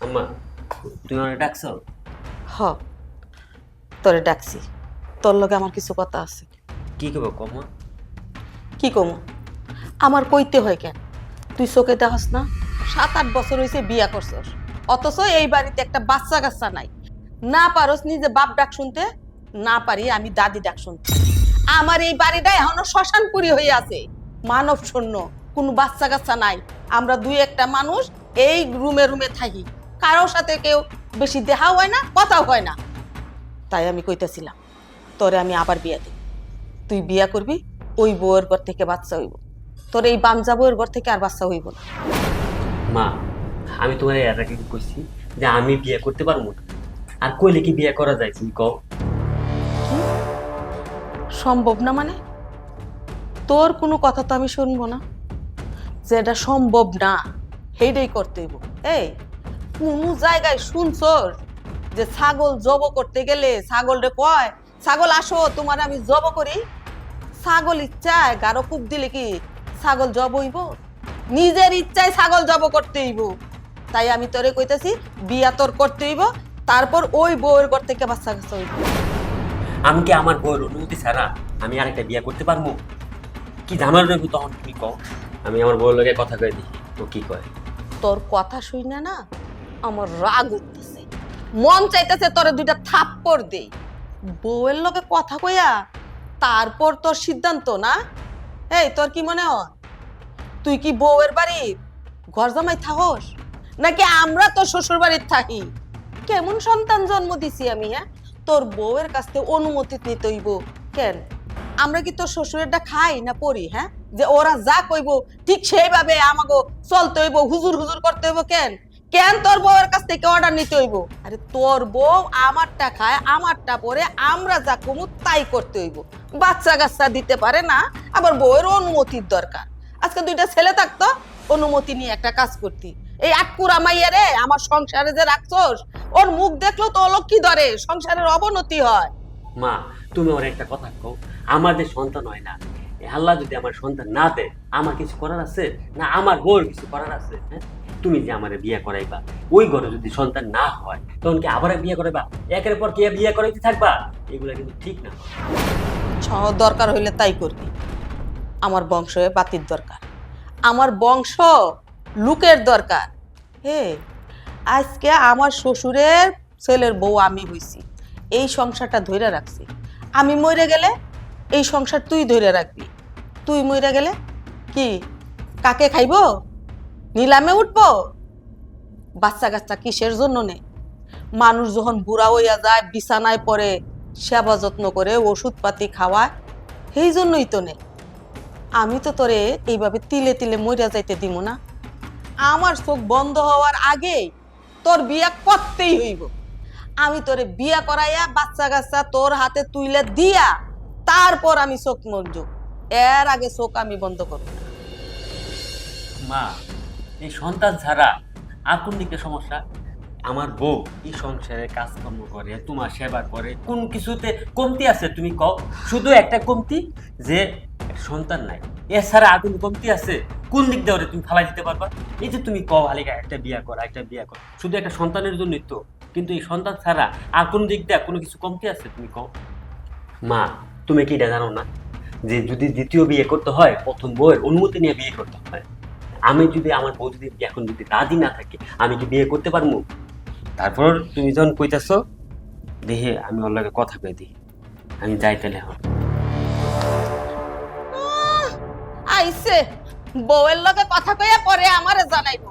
আম্মা, তুমি আমার ডাকছো? হ, তোরে ডাকছি। তোর লগে আমার কিছু কথা আছে। কি করবো কমা? কি কমু? আমার কইতে হয় কেন? তুই চোখে দেখাস না? 7-8 বছর হয়েছে বিয়া করছস, অথচ এই বাড়িতে একটা বাচ্চা কাচ্চা নাই। না পারস নিজে বাপ ডাক শুনতে, না পারি আমি দাদি ডাক শুনতে। আমার এই বাড়িটা এখনো শ্মশানপুরি হয়ে আছে, মানব শূন্য। কোনো বাচ্চা কাচ্চা নাই। আমরা দুই একটা মানুষ এই রুমে রুমে থাকি, কারোর সাথে কেউ বেশি দেখাও হয় না, কথাও হয় না। তাই আমি কইতেছিলাম তোরে আমি আবার বিয়া দিব। তুই বিয়া করবি, ওই বউয়ের ঘর থেকে বাচ্চা হইব। তোর এই বামজা বউয়ের ঘর থেকে আর বাচ্চা হইব না। মা, আমি তোমার এর আগে কইছি যে আমি বিয়ে করতে পারবো না। আর কইলে কি বিয়ে করা যায় তুমি কও? কি সম্ভব না মানে? তোর কোনো কথা তো আমি শুনবো না। যেটা সম্ভব না সেইটাই করতে হইব। এই, কোন জায়গায় শুনছস যে ছাগল জব করতে গেলে ছাগলরে কয়, ছাগল আসো তোমার আমি জব করি? ছাগল ইচ্ছায় গারো কূপ দিলে কি ছাগল জব হইব? নিজের ইচ্ছায় ছাগল জব করতে হইব। তাই আমি তোরে কইতেছি বিয়া তোর করতে হইব, তারপর ওই বউয়ের ঘর থেকে বাচ্চা কাচ্চা হইব। আমি কি আমার বউয়ের অনুমতি ছাড়া আমি আরেকটা বিয়ে করতে পারবো? কি ঝামেলা রইব তখন তুমি কও? আমি আমার বউয়ের লগে কথা কয়ে দেখি ও কি কয়। তোর কথা শুই না না আমার রাগ উঠতেছে, মন চাইতেছে তোরে দুইটা থাপ্পড় দেই। বউয়ের লগে কথা কইয়া তারপর তোর সিদ্ধান্ত না? এই, তোর কি মনে হয় তুই কি বউয়ের বাড়ির ঘর জামাই থাকস, নাকি আমরা তোর শ্বশুর বাড়ির থাকি? কেমন সন্তান জন্ম দিছি আমি, হ্যাঁ? তোর বউয়ের কাছ থেকে অনুমতি নিতে হইব কেন? আমরা কি তোর শ্বশুরেরটা খাই না পড়ি, হ্যাঁ? যে ওরা যা কইব ঠিক সেইভাবে আমাকে চলতে হইব, হুজুর হুজুর করতে হইব কেন? কেন তোর বউয়ের কাছ থেকে অর্ডার নিতে হইব? আরে তোর বউ আমারটা খায়, আমারটা পরে, আমরা যা কমু তাই করতে হইব। বাচ্চা কাচ্চা দিতে পারে না, আবার বউয়ের অনুমতির দরকার। আজকে দুইটা ছেলে থাকতো, অনুমতি নিয়ে একটা কাজ করতি। এই আটকুরা মাইয়া রে আমার সংসারে যে রাখছস, ওর মুখ দেখলো তো অলক্ষী ধরে, সংসারের অবনতি হয়। মা, তুমি আমার একটা কথা কও, আমাদের সন্তান হয় না, এ আল্লাহ যদি আমার সন্তান না দেয় আমার কিছু করার আছে? না আমার বউর কিছু করার আছে? হ্যাঁ, তুমি যে আমার বিয়ে করাইবা, ওই ঘরে যদি সন্তান না হয় তখন কি আবার বিয়ে করাইবা? একের পর কে বিয়ে করাইতে থাকবা? এগুলা কিন্তু ঠিক না। দরকার হইলে তাই করবি। আমার বংশে বাতির দরকার, আমার বংশ লুকের দরকার। হে, আজকে আমার শ্বশুরের ছেলের বউ আমি হইছি, এই সংসারটা ধইরা রাখছি। আমি মরে গেলে এই সংসার তুই ধইরা রাখবি। তুই মরে গেলে কি কাকে খাইবো? নিলামে উঠবো? বাচ্চা কাচ্চা কিসের জন্য নে? মানুষ যখন বুড়া হইয়া যায়, বিছানায় পড়ে, সেবা যত্ন করে ওষুধ পাতি খাওয়ায়, সেই জন্যই তো নে। আমি তো তোরে এইভাবে তিলে তিলে মইরা যাইতে দিব না। আমার চোখ বন্ধ হওয়ার আগেই তোর বিয়া করতেই হইব। আমি তোরে বিয়া করাইয়া বাচ্চা কাচ্চা তোর হাতে তুইলে দিয়া তারপর আমি চোখ মঞ্জ, এর আগে চোখ আমি বন্ধ করব না। মা, এই সন্তান ছাড়া আর কোন দিকে সমস্যা? আমার বউ এই সংসারে কাজকর্ম করে, তোমার সেবা করে, কোন কিছুতে কমতি আছে তুমি কও? শুধু একটা কমতি, যে একটা সন্তান নাই। এছাড়া আর কোনো কমতি আছে? কোন দিক দিয়ে ওরে তুমি ফালাই দিতে পারবা? এই যে তুমি কও হালিকা একটা বিয়া কর, একটা বিয়া কর, শুধু একটা সন্তানের জন্যই তো। কিন্তু এই সন্তান ছাড়া আর কোন দিক দিয়ে কোনো কিছু কমতি আছে তুমি কও? মা, তুমি কি এটা জানো না যে যদি দ্বিতীয় বিয়ে করতে হয় প্রথম বউয়ের অনুমতি নিয়ে বিয়ে করতে হয়? আমি যদি আমার বউ যদি এখন যদি রাজি না থাকে আমি কি বিয়ে করতে পারবো? তারপর তুমি যখন কইতাছো, দেখে আমি ওর লগে কথা কই দিই। আমি যাই তাহলে এখন। আহ, আইছে বউয়ের লগে কথা কইয়া পরে আমারে জানাইবো।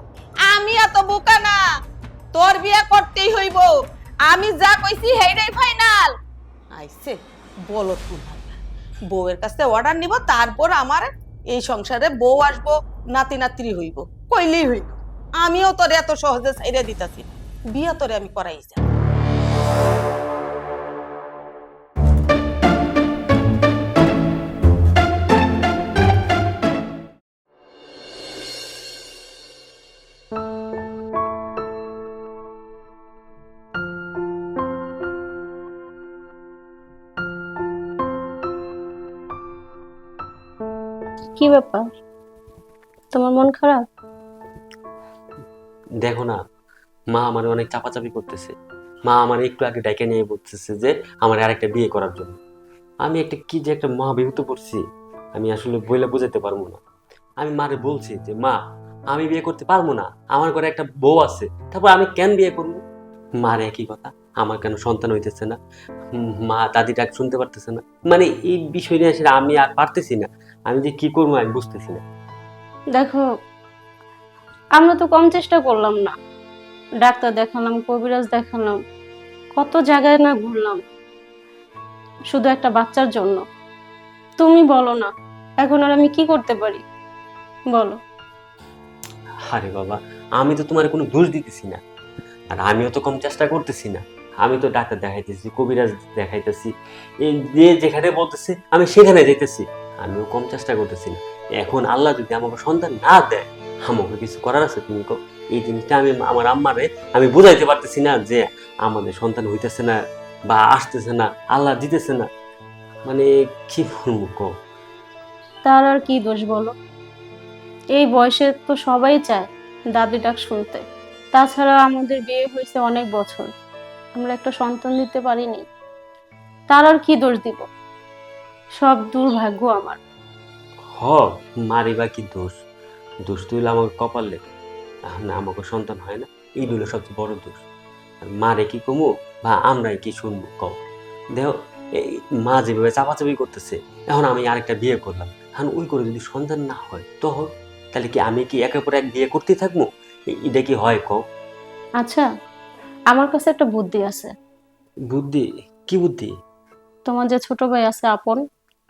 আমি এত বোকা না, তোর বিয়া করতেই হইব। আমি যা কইছি হেইডাই ফাইনাল। আইছে বলত কুমার, বউয়ের কাছে অর্ডার নিব, তারপর আমার এই সংসারে বউ আসবো, নাতি নাতরি হইব, কইলেই হইল। আমিও তোরে এত সহজে ছাইড়া দিতাছি না। বিয়া তোরে আমি করাই যা। কি ব্যাপার? তোমার মন খারাপ? দেখো না, মা আমার অনেক চাপাচাপি করতেছে। মা আমার একটু আগে ডেকে নিয়ে বলতেছে যে আমার আরেকটা বিয়ে করার জন্য। আমি একটা কি যে একটা মহাবিপদে পড়ছি, আমি আসলে বইলে বোঝাতে পারবো না। আমি মারে বলছি যে মা, আমি বিয়ে করতে পারবো না, আমার ঘরে একটা বউ আছে, তারপর আমি কেন বিয়ে করবো? মার একই কথা, আমার কেন সন্তান হইতেছে না। মা দাদি ডাক শুনতে পারতেছে না। মানে এই বিষয় নিয়ে আসলে আমি আর পারতেছি না। আমি যে কি করবো আমি বুঝতেছি না। দেখো, আমরা তো কম চেষ্টা করলাম না। ডাক্তার দেখালাম, কবিরাজ দেখালাম, কত জায়গায় না ঘুরলাম, শুধু একটা বাচ্চার জন্য। তুমি বলো না, এখন আর আমি কি করতে পারি, বলো। আরে বাবা, আমি তো তোমার কোনো দোষ দিতেছি না, আর আমিও তো কম চেষ্টা করতেছি না। আমি তো ডাক্তার দেখাইতেছি, কবিরাজ দেখাইতেছি, এই যে যেখানে বলতেছে আমি সেখানে যাইতেছি। আমিও কম চেষ্টা করতেছি না। এখন আল্লাহ যদি আমাকে সন্তান না দেয়, আমাকে কিছু করার আছে? তুমি কো, এই জিনিসটা আমি আমার আম্মারে আমি বুঝাইতে পারতেছি না যে আমাদের সন্তান হইতেছে না বা আসতেছে না, আল্লাহ দিতেছে না। মানে কি বলবো কো? তার আর কি দোষ বলো? এই বয়সে তো সবাই চায় দাদি ডাক শুনতে। তাছাড়া আমাদের বিয়ে হয়েছে অনেক বছর, আমরা একটা সন্তান দিতে পারিনি। তার আর কি দোষ দিব? সব দুর্ভাগ্য আমার। হ, মারি বা কি দোষ? দোষ তো হইলো আমাকে কপাল লেখা, না আমাকে সন্তান হয় না, এই হলো সবচেয়ে বড় দোষ। আর মারে কি কমু বা আমরাই কি শুনবো কও? দেখো, এই মা যেভাবে চাপাচাপি করতেছে, এখন আমি আরেকটা বিয়ে করলাম, এখন ওই করে যদি সন্তান না হয় তখন তাহলে কি আমি কি একের পর এক বিয়ে করতে থাকবো? এটা কি হয় কও? আচ্ছা, আমার কাছে একটা বুদ্ধি আছে। বুদ্ধি? কি বুদ্ধি? তোমার যে ছোট ভাই আছে আপন,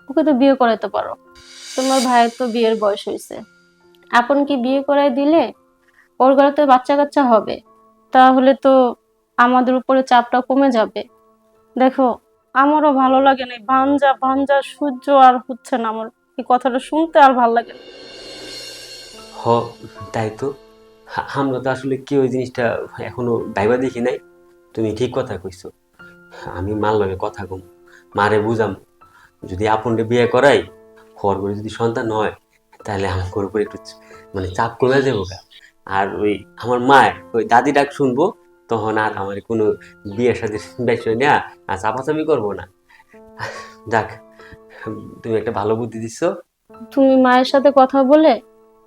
ওকে তো বিয়ে করাইতে পারো। তোমার ভাইয়ের তো বিয়ের বয়স হয়েছে, আপন কি বিয়ে করাই দিলে ওর ঘরে তো বাচ্চা কাচ্চা হবে। তাহলে তো আমাদের উপরে চাপটা কমে যাবে। দেখো, আমারও ভালো লাগে না, এই ভাঞ্জা ভাঞ্জা সহ্য আর হচ্ছে না আমার। এই কথাটা শুনতে আর ভালো লাগে না। হ, তাই তো। আমরা তো আসলে কি ওই জিনিসটা এখনো ভাইবা দেখি নাই। তুমি ঠিক কথা কইছো। আমি মার লগে কথা কম, মারে বুঝাম, যদি আপনকে বিয়ে করাই, হওয়ার পরে যদি সন্তান হয়, তাহলে আমার উপর একটু মানে চাপ কমে যাবো গা। আর ওই আমার মায়ের ওই দাদি ডাক শুনবো, তখন আর আমার কোনো বিয়ের সাথে বিষয় নেয়া আর চাপাচাপি করবো না। যাক, তুমি একটা ভালো বুদ্ধি দিচ্ছ। তুমি মায়ের সাথে কথা বলে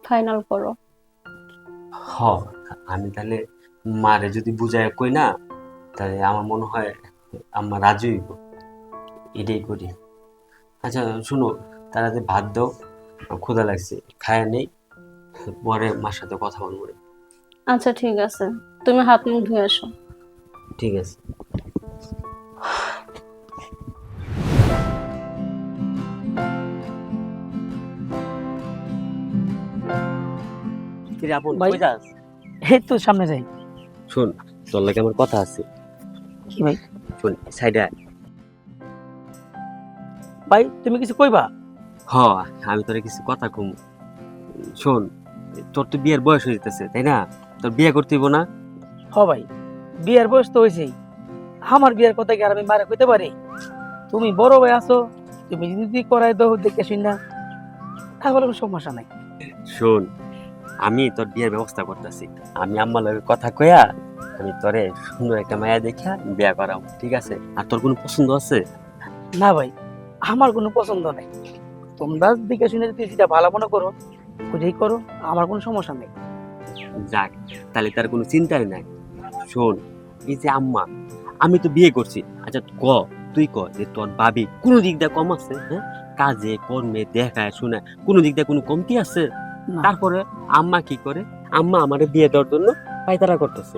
ফাইনাল করো। হ, আমি তাহলে মারে যদি বুঝায় কই না, তাহলে আমার মনে হয় আমার রাজি হইব। এটাই করি। আচ্ছা শুনো, তারাতে ভাত দাও, আমার ক্ষুধা লাগছে, খায় নেই, পরে মার সাথে কথা বলবো। আচ্ছা ঠিক আছে, তুমি হাত মুখ ধুয়ে আসো। ঠিক আছে। কিরে আপন, ভাই, কই যাস? এই তো সামনে যাই। শোন, তোর লাগে আমার কথা আছে। কি ভাই? শোন, সাইডে আয়। ভাই তুমি কিছু কইবা? হ, আমি তোরে কিছু কথা কম। শোন, তোর তো বিয়ের বয়স হয়ে যেতেছে তাই না? তোর বিয়ে করতে হইব না? হ ভাই, বিয়ের বয়স তো হয়েছেই। আমার বিয়ের কথা কি আর আমি মারা কইতে পারি? তুমি বড় ভাই আছো, তুমি যদি করাই দাও দেখে শুন না, তাহলে কোনো সমস্যা নাই। শোন, আমি তোর বিয়ের ব্যবস্থা করতেছি। আমি আম্মার লগে কথা কইয়া আমি তোরে সুন্দর একটা মায়া দেখা বিয়া করাবো, ঠিক আছে? আর তোর কোনো পছন্দ আছে? না ভাই, আমার কোনো পছন্দ নাই। তোমরা দেখে শুনে যদি যেটা ভালো মনে করো ওইটাই করো, আমার কোনো সমস্যা নেই। যাক, তাহলে তার কোনো চিন্তাই নাই। শোন, এই যে আম্মা, আমি তো বিয়ে করছি। আচ্ছা তুই ক যে তোর ভাবি কোনো দিক দিয়ে কম আছে? হ্যাঁ, কাজে কর্মে দেখায় শোনা কোনো দিক দিয়ে কোনো কমতি আছে? না। তারপরে আম্মা কি করে? আম্মা আমারে বিয়ে দেওয়ার জন্য পায়তারা করতেছে।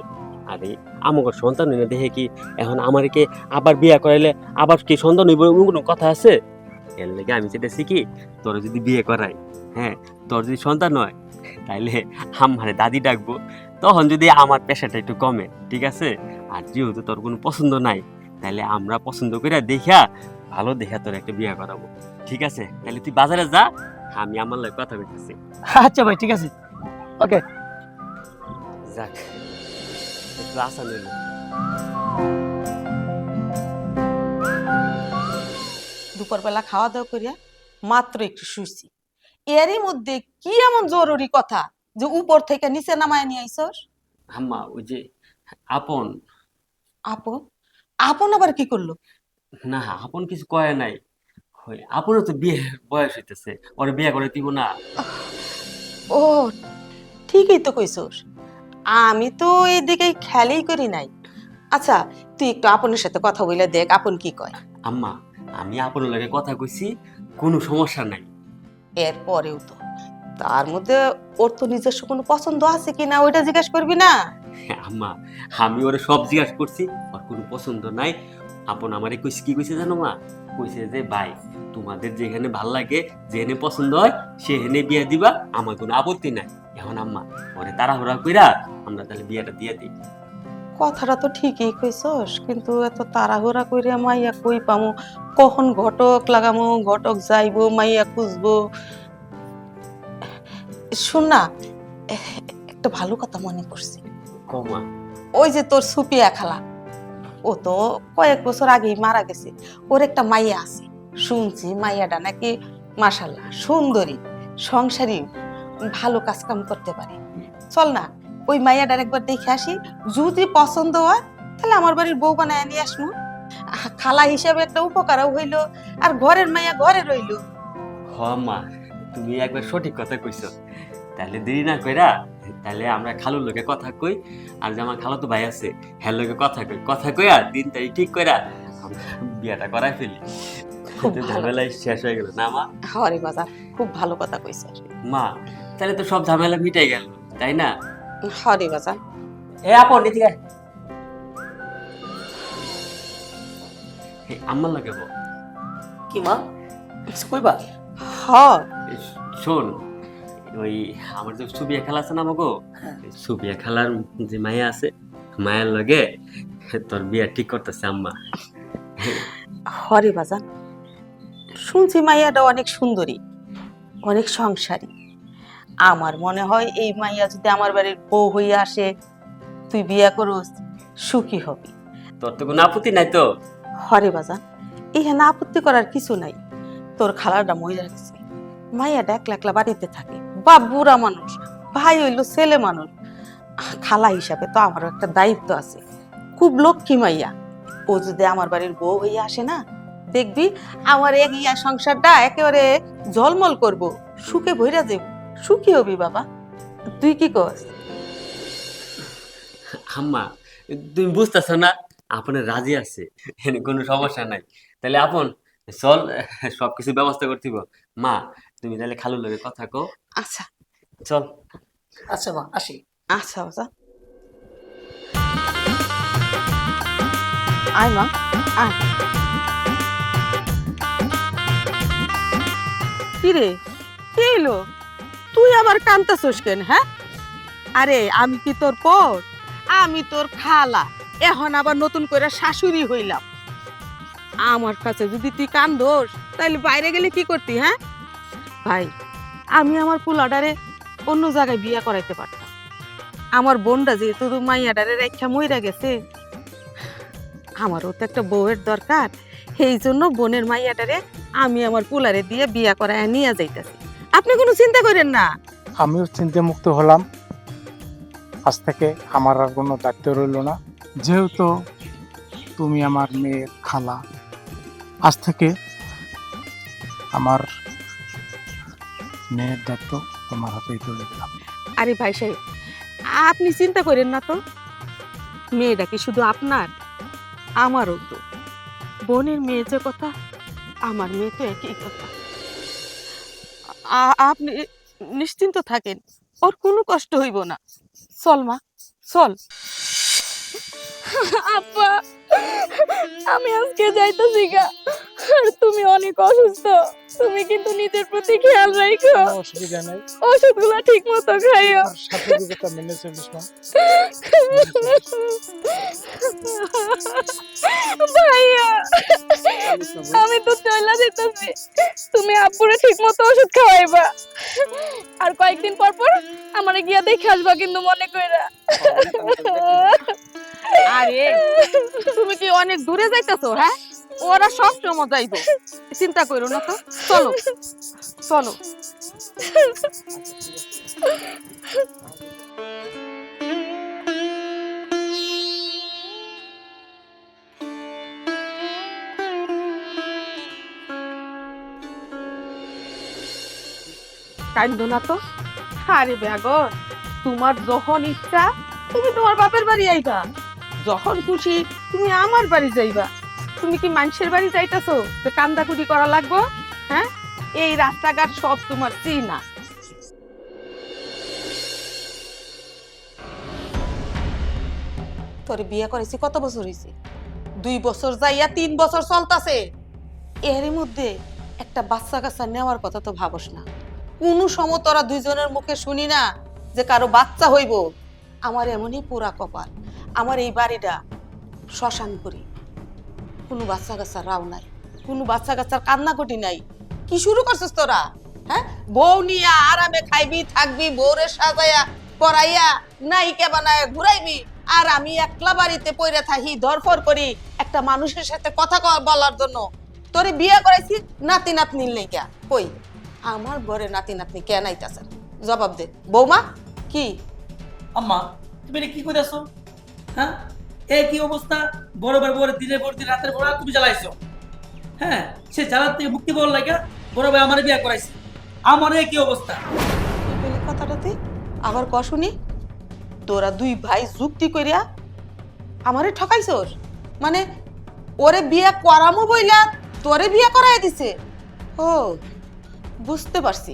আরে আমাকে সন্তান হইলে দেখে কি এখন আমাকে আবার বিয়ে করাইলে আবার কি সন্তান হইব এমন কোনো কথা আছে? এর লেগে আমি চাইতেছি কি, তোর যদি বিয়ে করাই, হ্যাঁ, তোর যদি সন্তান হয়, তাইলে আমারে দাদি ডাকবো। তখন যদি আমার পেশাটা একটু কমে, ঠিক আছে? আর যেহেতু তোর কোনো পছন্দ নাই, তাহলে আমরা পছন্দ করে দেখা ভালো দেখা তোর একটা বিয়ে করাবো, ঠিক আছে? তাহলে তুই বাজারে যা, আমি আমার লাগে কথা বলতেছি। আচ্ছা ভাই, ঠিক আছে, ওকে। যাক, একটু আসান হইলো। দুপুরবেলা খাওয়া দাওয়া করিয়া মাত্র একটু শুইছি, এরই মধ্যে কি এমন জরুরি কথা যে উপর থেকে নিচে নামায় নিয়ে আইসস? আম্মা, ওই যে আপন আপন? আপন আবার কি করলো? না, আপন কিছু করে নাই। আপনও তো বিয়ে বয়স হইতেছে, ওরে বিয়ে করে দিব না। ও, ঠিকই তো কইছস। আমি তো এদিকে খেয়ালই করি নাই। আচ্ছা, তুই একটু আপনের সাথে কথা বলে দেখ আপন কি কয়। আম্মা, আমি আপনের লগে কথা কইছি, কোনো সমস্যা নাই। এরপরেও তো তার মধ্যে ওর তো নিজস্ব কোনো পছন্দ আছে কিনা ওইটা জিজ্ঞেস করবি না? আম্মা, আমি ওরে সব জিজ্ঞাসা করছি, ওর কোনো পছন্দ নাই। আপন আমারে কইছে, কি কইছে জানো মা? কইছে যে ভাই, তোমাদের যেখানে ভাল লাগে, যেখানে পছন্দ হয় সেখানে বিয়ে দিবা, আমার কোনো আপত্তি নাই। এখন আম্মা, ওরে তাড়াহুড়া কইরা আমরা তাহলে বিয়েটা দিয়ে দিই। কথাটা তো ঠিকই কইছস, কিন্তু এত তাড়াহুড়া কইরা মাইয়া কই পামু? কখন ঘটক লাগামু, ঘটক যাইবো, মাইয়া খুঁজবো। শোন না, একটা ভালো কথা মনে পড়ছে। কমা। ওই যে তোর সুপিয়া খালা, ও তো কয়েক বছর আগেই মারা গেছে। ওর একটা মাইয়া আছে, শুনছি মাইয়াটা নাকি মাশাল্লাহ সুন্দরী, সংসারী, ভালো কাজ কাম করতে পারে। চল না, ওই মাইয়াটার একবার দেখে আসি, যদি পছন্দ হয় তাহলে আমার বাড়ির বউ বানায় নিয়ে আসবো। খালা হিসাবে একটা উপকারও হইলো, আর ঘরের মাইয়া ঘরে রইলো। হ আম্মা, তুমি একবার সঠিক কথা কইছো। তাহলে দেরি না কইরা তাহলে আমরা খালুর লগে কথা কই, আর যে আমার খালাতো ভাই আছে হ্যার লগে কথা কইয়া দিন তারিখ ঠিক কইরা আমরা বিয়াটা করাই ফেলি। খুব তো ভালো। ঝামেলাই শেষ হয়ে গেল না মা? হরে বাজার, খুব ভালো কথা কইছে। মা, তাহলে তো সব ঝামেলা মিটাই গেল, তাই না? হরে বাজার, এ আপন এদিকে আয়। এই আম্মার লাগে বল। কি মা, কিছু কইবা? হ, শোন, ওই আমার যে সুবিয়া খেলা আছে না আমাগো, সুবিয়া খেলার যে মায়া আছে, মায়ের লগে তোর বিয়া ঠিক করতেছে আম্মা। হরে বাজার, শুনছি মাইয়াটা অনেক সুন্দরী, অনেক সংসারী। আমার মনে হয় এই মাইয়া যদি আমার বাড়ির বউ হইয়া আসে, তুই বিয়া করস, সুখী হবি। তোর তো কোনো আপত্তি নাই তো? হরে বাজার, এখানে আপত্তি করার কিছু নাই। তোর খালাটা মহিলা গেছে, মাইয়াটা একলা একলা বাড়িতে থাকে, বাপ বুড়া মানুষ, ভাই হইলো ছেলে মানুষ। খালা হিসাবে তো আমারও একটা দায়িত্ব আছে। খুব লক্ষ্মী মাইয়া, ও যদি আমার বাড়ির বউ হইয়া আসে না, দেখবি আমার এগিয়া সংসারটা একেবারে ঝলমল করব, সুখে ভইরা যাব, সুখী হবি বাবা। তুই কি কস? আম্মা, তুমি বুঝতেছো না, আপনার রাজি আছে, এখানে কোনো সমস্যা নাই। তাহলে আপন চল, সবকিছু ব্যবস্থা করতে হইব। মা, তুমি তাহলে খালুর লগে কথা কও। আচ্ছা চল। আচ্ছা মা, আসি। আচ্ছা বাবা, আয় মা, আয়। কিরে, কি হইলো? তুই আবার কান্দতেছস কেন? হ্যাঁ, আরে আমি কি তোর পর? আমি তোর খালা, এখন আবার নতুন করে শাশুড়ি হইলাম। আমার কাছে যদি তুই কান্দোস, তাহলে বাইরে গেলে কি করতি? হ্যাঁ ভাই, আমি আমার পোলাডারে অন্য জায়গায় বিয়ে করাইতে পারতাম। আমার বোনটা যেহেতু মাইয়াডারে রেখা মইরা গেছে, আমারও তো একটা বউয়ের দরকার। সেই জন্য বোনের মাইয়াটারে আমি আমার পোলারে দিয়ে বিয়ে করায় নিয়ে যাইতেছি। আপনি কোনো চিন্তা করেন না। আমিও চিন্তামুক্ত হলাম। আজ থেকে আমার আর কোনো দায়িত্ব রইল না, যেহেতু তুমি আমার মেয়ের খালা। আজ থেকে আমার মেয়ের দায়িত্ব তোমার হাতেই তুলে দিলাম। আরে ভাই সাহেব, আপনি চিন্তা করেন না তো। মেয়েটা কি শুধু আপনার? আমারও তো। বোনের মেয়ে যে কথা, আমার মেয়ে তো একই কথা। আপনি নিশ্চিন্ত থাকেন, ওর কোনো কষ্ট হইব না। চল মা, চল। আপা, আমি আজকে যাইতেছি গা। আর তুমি অনেক অসুস্থ, তুমি কিন্তু নিজের প্রতি খেয়াল রাখো। কোনো অসুবিধা নাই, ওষুধগুলো ঠিক মতো খাইও। আর সাথে মেনে চলিস মা। ভাইয়া, আমি তো চলে যেতেছি, তুমি আব্বুরে ঠিক মতো ওষুধ খাওয়াইবা। আর কয়েকদিন পর পর আমারে গিয়া দেখে আসবা কিন্তু মনে কইরা। আরে তুমি কি অনেক দূরে যাইতেছো? হ্যাঁ, ওরা সব সময় যাইবো, চিন্তা করো না তো। চলো চলো। কান্দো না তো। আরে বেগর, তোমার যখন ইচ্ছা তুমি তোমার বাপের বাড়ি আইবা, যখন খুশি তুমি আমার বাড়ি যাইবা। তুমি কি মানুষের বাড়ি যাইতেছো তো কান্দাকুটি করা লাগবো? হ্যাঁ, এই রাস্তাঘাট সব তোমার চিনা। তোরে বিয়ে করেছি কত বছর হয়েছে? 2 বছর যাইয়া 3 বছর চলতেছে। এরই মধ্যে একটা বাচ্চা কাচ্চা নেওয়ার কথা তো ভাবস না। কোনো সময় তোরা দুইজনের মুখে শুনি না যে কারো বাচ্চা হইব। আমার এমনই পুরা কপাল, আমার এই বাড়িটা শ্মশান করি। কোনো বাচ্চা কাচ্চা রাও নাই, কোনো বাচ্চা কাচ্চার কান্নাকটি নাই। কি শুরু করছিস তোরা? হ্যাঁ, বউ নিয়া আরামে খাইবি থাকবি, বউরে সাজাইয়া পরাইয়া নায়িকা বানায় ঘুরাইবি, আর আমি একলা বাড়িতে পইরা থাকি ধরফর করি একটা মানুষের সাথে কথা বলার জন্য। তোরে বিয়ে করাইছি নাতি নাতনির লেগা। কই আমার ঘরে নাতি নাতনি কেন আইতাছে? জবাব দে বৌমা। কি আম্মা তুমি এটা কি কইতাছো? হ্যাঁ, এই কি অবস্থা? বড় বড় দিনের পর দিন রাতের পর রাত তুমি জ্বালাইছো। হ্যাঁ, সে জ্বালার থেকে মুক্তি পাওয়ার লাগা বড় ভাই আমার বিয়ে করাইছে। আমার এই কি অবস্থা? কথাটাতে আবার ক শুনি। তোরা 2 ভাই যুক্তি কইরা আমারে ঠকাইছস? মানে ওরে বিয়ে করামো বইলা তোরে বিয়ে করাই দিছে? ও বুঝতে পারছি,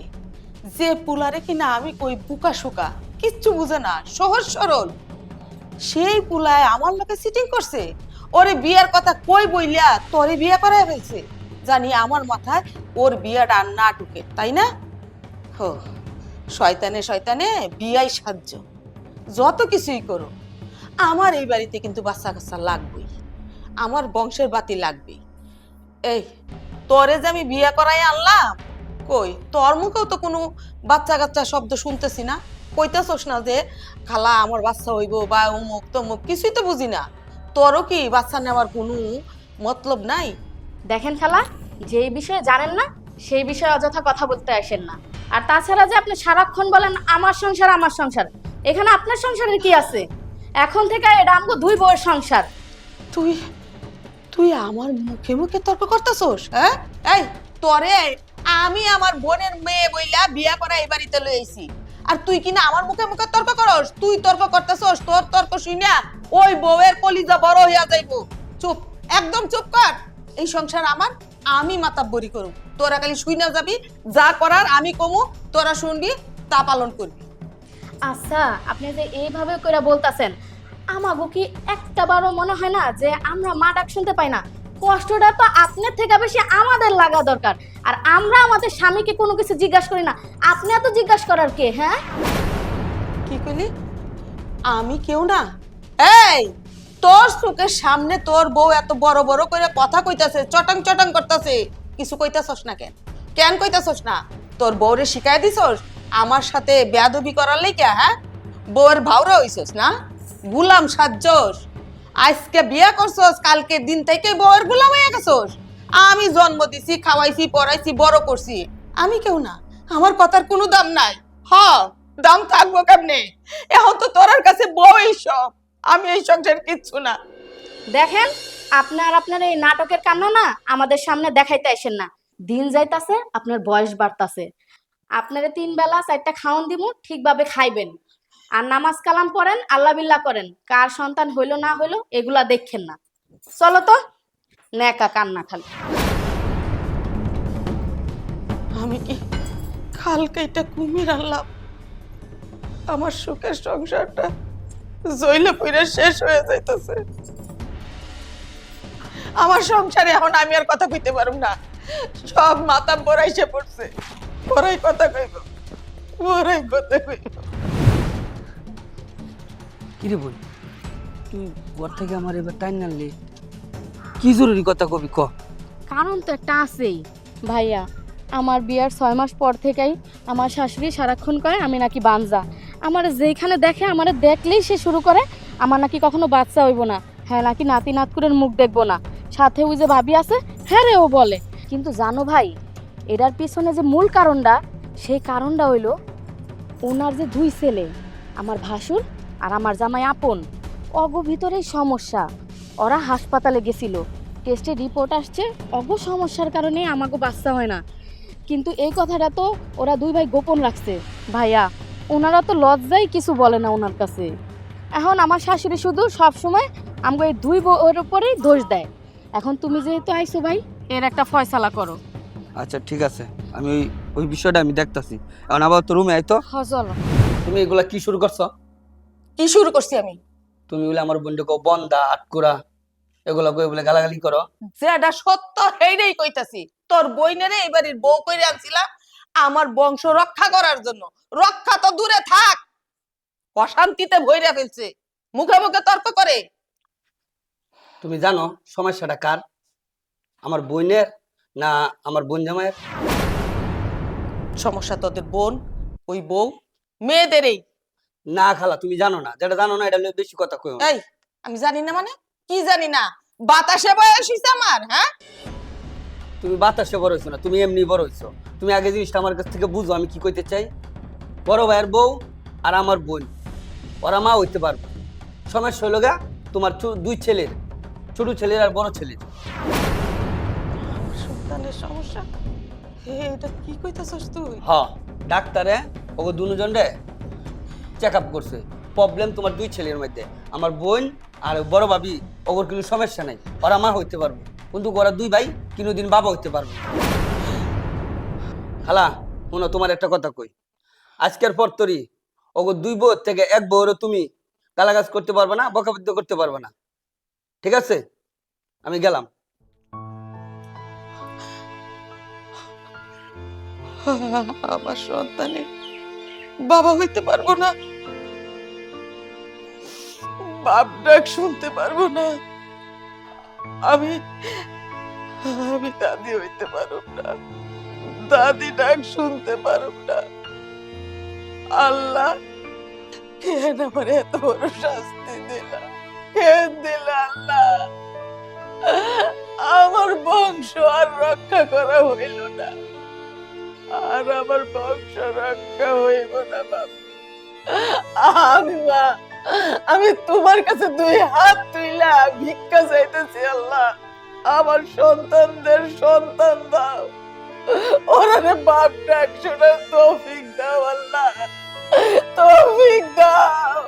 যে পুলারে কিনা আমি কই বুকা শুকা কিচ্ছু বুঝে না, সহজ সরল, সেই পুলায় আমার লোকে সিটিং করছে। ওরে বিয়ার কথা কই বইলা তোরে বিয়ে করাই ফেলছে। জানি আমার মাথায় ওর বিয়াটা আর না ঢুকে, তাই না? হো, শয়তানে শয়তানে বিয়াই সাহায্য। যত কিছুই করো, আমার এই বাড়িতে কিন্তু বাচ্চা কাচ্চা লাগবেই, আমার বংশের বাতি লাগবেই। এই তোরে যে আমি বিয়ে করাই আনলাম, কই তোর মুখেও তো কোনো বাচ্চা কাচ্চা শব্দ শুনতেছি না। কইতেছস না যে খালা আমার বাচ্চা হইব বা অমুক তমুক, কিছুই তো বুঝি না। তোরও কি বাচ্চা নেওয়ার কোনো মতলব নাই? দেখেন খালা, যে বিষয়ে জানেন না সেই বিষয়ে অযথা কথা বলতে আসেন না। আর তাছাড়া যে আপনি সারাক্ষণ বলেন আমার সংসার আমার সংসার, এখানে আপনার সংসারের কি আছে? এখন থেকে এটা আমগো 2 বউয়ের সংসার। তুই তুই আমার মুখে মুখে তর্ক করতেছস? হ্যাঁ, এই তোরে আমি আমার বোনের মেয়ে বইলা বিয়া করা এই বাড়িতে লই আইছি, আর তুই কিনা আমার মুখে মুখে তর্ক করস? তুই তর্ক করতেছস, তোর তর্ক শুইনা ওই বউয়ের কলিজা বড় হইয়া যাইবো। চুপ, একদম চুপ কর। এই সংসার আমার, আমি মাতাব্বরি করব। তোরা খালি শুইনা যাবি, যা করার আমি কমু, তোরা শুনবি, তা পালন করবি। আচ্ছা, আপনি যে এইভাবে কইরা বলতাছেন, আমাগো কি একটাবারও মনে হয় না যে আমরা মা ডাক শুনতে পাই না? কষ্টটা তো আপনার থেকে বেশি আমাদের লাগা দরকার। আর আমরা আমাদের স্বামীকে কোনো কিছু জিজ্ঞাসা করি না, আপনি এত জিজ্ঞাসা করার কে? হ্যাঁ, কি কইলি? আমি কেউ না? এই তোর চোখের সামনে তোর বউ এত বড় বড় করে কথা কইতাছে, চটাং চটাং করতেছে, কিছু কইতাছস না কেন? কেন কইতাছস না? তোর বউরে শিখাই দিছস আমার সাথে বেয়াদবি করার লাইগা? হ্যাঁ, বউয়ের ভাওরা হইছস না, গুলাম সাজছস। আজকে বিয়া করছস, কালকে দিন থেকে বউয়ের গুলাম হয়ে গেছস। আমি জন্ম দিছি, খাওয়াইছি, পড়াইছি, বড় করছি, আমি কেউ না? আমার কথার কোনো দাম নাই? হ, দাম থাকবো কেমনে? এখন তো তোর কাছে বউই সব, আমি এই সংসার কিচ্ছু না। দেখেন, আপনার এই নাটকের কান্না না আমাদের সামনে দেখাইতে আসেন না। দিন যাইতাছে, আপনার বয়স বাড়তাছে। আপনারে 3 বেলা 4টা খাওয়ান দিমু, ঠিকভাবে খাইবেন। আর নামাজ কালাম পড়েন, আল্লাহ বিল্লাহ করেন। কার সন্তান হইলো না হইলো এগুলা দেখেন না। চলো তো, নেকা কান্না খালি। আমি কি কালকে এটা কুমির আনলাম? আমার সুখের সংসারটা জইলে পুইরা শেষ হয়ে যাইতেছে। আমার সংসারে এখন আমি আর কথা কইতে পারুম না, সব মাথা বড়াইছে পড়ছে। বড়াই কথা কইব, বড়াই কথা কইব। কিরে বই, তুই ঘর থেকে আমার এবার টাইম নালি, কি জরুরি কথা কবি ক? কারণ তো একটা আছেই ভাইয়া। আমার বিয়ার 6 মাস পর থেকেই আমার শাশুড়ি সারাক্ষণ কয় আমি নাকি বাঞ্জা। আমার যেখানে দেখে আমারে দেখলেই সে শুরু করে আমার নাকি কখনো বাচ্চা হইব না, হ্যাঁ নাকি নাতি নাতকুরের মুখ দেখবো না। সাথে ওই যে ভাবি আছে, হ্যাঁ রে ও বলে। কিন্তু জানো ভাই, এটার পিছনে যে মূল কারণটা, সেই কারণটা হইলো ওনার যে 2 ছেলে, আমার ভাসুর আর আমার জামাই আপন, অগ ভিতরেই সমস্যা। ওরা হাসপাতালে গেছিল, টেস্টের রিপোর্ট আসছে অগ সমস্যার কারণে আমাকে বাচ্চা হয় না। কিন্তু এই কথাটা তো ওরা দুই ভাই গোপন রাখছে ভাইয়া। ওনারা তো লজ্জায় কিছু বলে না ওনার কাছে। এখন আমার শাশুড়ি শুধু সব সময় আমাকে এই দুই বউয়ের উপরেই দোষ দেয়। এখন তুমি যেহেতু আইছো ভাই, এর একটা ফয়সালা করো। আচ্ছা ঠিক আছে, আমি ওই বিষয়টা আমি দেখতাছি। এখন আবার তো রুমে আইতো। হ্যাঁ চলো। তুমি এগুলা কি শুরু করছো? কি শুরু করছি আমি? তুমি বলে আমার বন্ধু কো বন্দা আটকুরা এগুলা কই বলে গালাগালি করো। যেটা সত্য সেইটাই কইতাছি। তোর বইনেরে এবারের বউ কইরে আনছিলাম আমার বংশ রক্ষা করার জন্য। রক্ষা তো দূরে থাক, অশান্তিতে ভইরা ফেলছে, মুখে মুখে তর্ক করে। তুমি জানো সমস্যাটা কার? আমার বোনের না আমার বোন জামাইয়ের? সমস্যা তোদের বোন, ওই বউ, মেয়েদেরই। না খালা তুমি জানো না, যেটা জানো না এটা নিয়ে বেশি কথা কইও না। এই আমি জানি না মানে কি জানি না? বাতাসে বয়স হইছে আমার, হ্যাঁ? তুমি বাতাসে বড় হইছো না, তুমি এমনি বড় হইছো। তুমি আগে জিনিসটা আমার কাছ থেকে বুঝো আমি কি কইতে চাই। বড় ভাইয়ের বউ আর আমার বোন ওরা মা হইতে পারবে। সমস্যা হইল গা তোমার দুই ছেলের, ছোট ছেলের আর বড় ছেলের। সন্তানের সমস্যা? এটা কি কইতাছস তুই? হ, ডাক্তারে ওকে দুজন রে চেক আপ করছে। প্রবলেম তোমার দুই ছেলের মধ্যে। আমার বোন আর বড় ভাবি ওর কোনো সমস্যা নাই, ওরা মা হইতে পারবে, কিন্তু ওরা দুই ভাই কোনোদিন বাবা হইতে পারবে না। খালা শোনো, তোমার একটা কথা কই, আজকের পর তোরই ওগো দুই বউ থেকে এক বউরও তুমি গালাগাজ করতে পারবে না, বকাবদ্ধ করতে পারবে না, ঠিক আছে? আমি গেলাম। আমার সন্তানের বাবা হইতে পারবো না, বাপ ডাক শুনতে পারবো না, আমি আমি দাদি হইতে পারব না, দাদি ডাক শুনতে পারব না। আল্লাহ কেন আমার এত বড় শাস্তি দিলা? কেন দিলা আল্লাহ? আমার বংশ আর রক্ষা করা হইল না, আর আমার বংশ রক্ষা হইব না বাবা। আমি তোমার কাছে দুই হাত তুইলা ভিক্ষা চাইতেছি আল্লাহ, আমার সন্তানদের সন্তান দাও, ওরা বাপ ডাক শোনার তৌফিক দাও আল্লাহ, তৌফিক দাও।